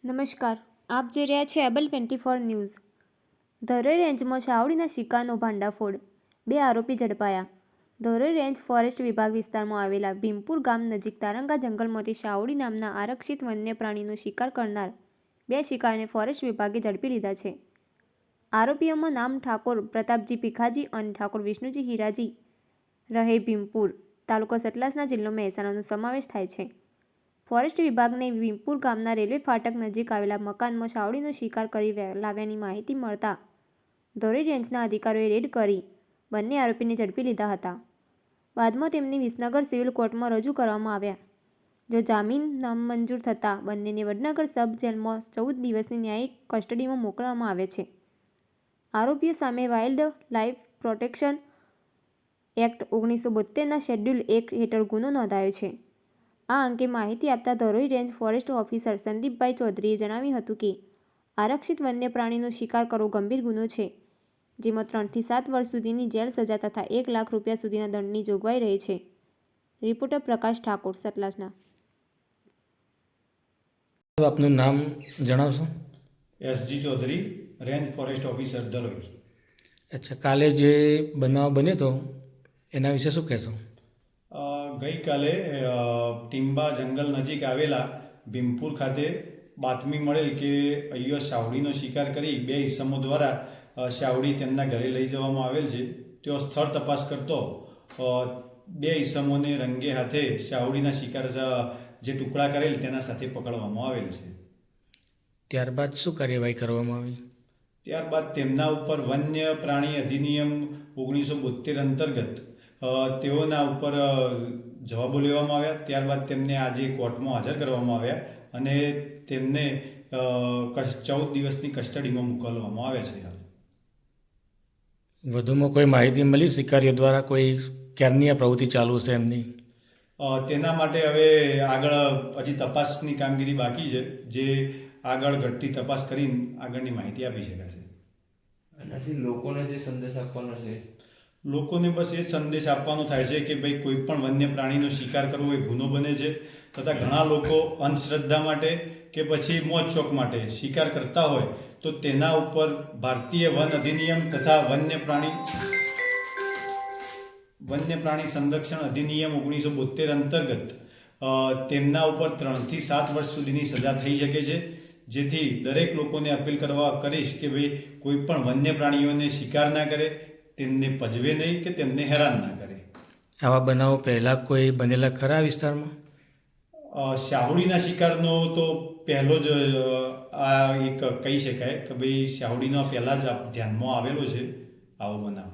નમસ્કાર, આપ જોઈ રહ્યા છો એબલ 24 ન્યૂઝ। ધરોઈ રેન્જમાં શાવડીના શિકારનો ભાંડાફોડ, 2 આરોપી ઝડપાયા। ધરોઈ રેન્જ ફોરેસ્ટ વિભાગ વિસ્તારમાં આવેલા ભીમપુર ગામ નજીક તારંગા જંગલમાંથી શાવડી નામના આરક્ષિત વન્ય પ્રાણીનો શિકાર કરનાર 2 શિકારીને ફોરેસ્ટ વિભાગે ઝડપી લીધા છે। આરોપીઓમાં નામ ઠાકોર પ્રતાપજી ભીખાજી અને ઠાકોર વિષ્ણુજી હીરાજી રહે ભીમપુર, તાલુકો સતલાસના, જિલ્લો મહેસાણાનો સમાવેશ થાય છે। ફોરેસ્ટ વિભાગને ભીમપુર ગામના રેલવે ફાટક નજીક આવેલા મકાનમાં શાવડીનો શિકાર કરી લાવ્યાની માહિતી મળતા ધરોઈ રેન્જના અધિકારીઓએ રેડ કરી બંને આરોપીને ઝડપી લીધા હતા। બાદમાં તેમને વિસનગર સિવિલ કોર્ટમાં રજૂ કરવામાં આવ્યા। જો જામીન નામંજૂર થતાં બંનેને વડનગર સબ જેલમાં 14 દિવસની ન્યાયિક કસ્ટડીમાં મોકલવામાં આવે છે। આરોપીઓ સામે વાઇલ્ડ લાઇફ પ્રોટેક્શન એક્ટ 1972ના શેડ્યુલ 1 હેઠળ ગુનો નોંધાયો છે। આ અંગે માહિતી આપતા ધરોઈ રેન્જ ફોરેસ્ટ ઓફિસર સંદીપભાઈ ચૌધરીએ જણાવ્યું હતું કે આરક્ષિત વન્ય પ્રાણીનો શિકાર કરવો ગંભીર ગુનો છે, જેમાં 3 થી 7 વર્ષ સુધીની જેલ સજા તથા 1 લાખ રૂપિયા સુધીના દંડની જોગવાઈ રહી છે। રિપોર્ટર પ્રકાશ ઠાકોર, સતલાસના। આપનું નામ જણાવશો? SG Chaudhary, range forest officer, Dharoi. અચ્છા, કાલે જે બનાવ બન્યો હતો એના વિશે શું કહેશો? ગઈકાલે ટીંબા જંગલ નજીક આવેલા ભીમપુર ખાતે બાતમી મળેલ કે અહીંયા શાવડીનો શિકાર કરી 2 ઈસમો દ્વારા શાવડી તેમના ઘરે લઈ જવામાં આવેલ છે। તેઓ સ્થળ તપાસ કરતો 2 ઈસમોને રંગે હાથે શાવડીના શિકાર જે ટુકડા કરેલ તેના સાથે પકડવામાં આવેલ છે। ત્યારબાદ શું કાર્યવાહી કરવામાં આવી? ત્યારબાદ તેમના ઉપર વન્ય પ્રાણી અધિનિયમ 1972 અંતર્ગત તેઓના ઉપર જવાબો લેવામાં આવ્યા। ત્યારબાદ તેમને આજે કોર્ટમાં હાજર કરવામાં આવ્યા અને તેમને 14 દિવસની કસ્ટડીમાં મોકલવામાં આવ્યા છે। વધુમાં કોઈ માહિતી મળી શિકારીઓ દ્વારા? કોઈ ક્યારની આ પ્રવૃત્તિ ચાલુ છે એમની? તેના માટે હવે આગળ હજી તપાસની કામગીરી બાકી છે, જે આગળ ઘટતી તપાસ કરીને આગળની માહિતી આપી શકાશે। આનાથી લોકોને જે સંદેશ આપવાનો છે, લોકોને બસ એ જ સંદેશ આપવાનો થાય છે કે ભાઈ કોઈ પણ વન્ય પ્રાણીનો શિકાર કરવો એ ગુનો બને છે, તથા ઘણા લોકો અંધશ્રદ્ધા માટે કે પછી મોજ શોખ માટે શિકાર કરતા હોય તો તેના ઉપર ભારતીય વન અધિનિયમ તથા વન્ય પ્રાણી સંરક્ષણ અધિનિયમ 1972 અંતર્ગત તેમના ઉપર 3 થી 7 વર્ષ સુધીની સજા થઈ શકે છે। જેથી દરેક લોકોને અપીલ કરીશ કે ભાઈ કોઈ પણ વન્ય પ્રાણીઓને શિકાર ના કરે, તેમને પજવે નહીં કે તેમને હેરાન ના કરે। આવા બનાવો પહેલાં કોઈ બનેલા ખરા વિસ્તારમાં? શાહુડીના શિકારનો તો પહેલો જ આ એક કહી શકાય કે ભાઈ શાહુડીનો પહેલાં જ ધ્યાનમાં આવેલો છે આવો બનાવ।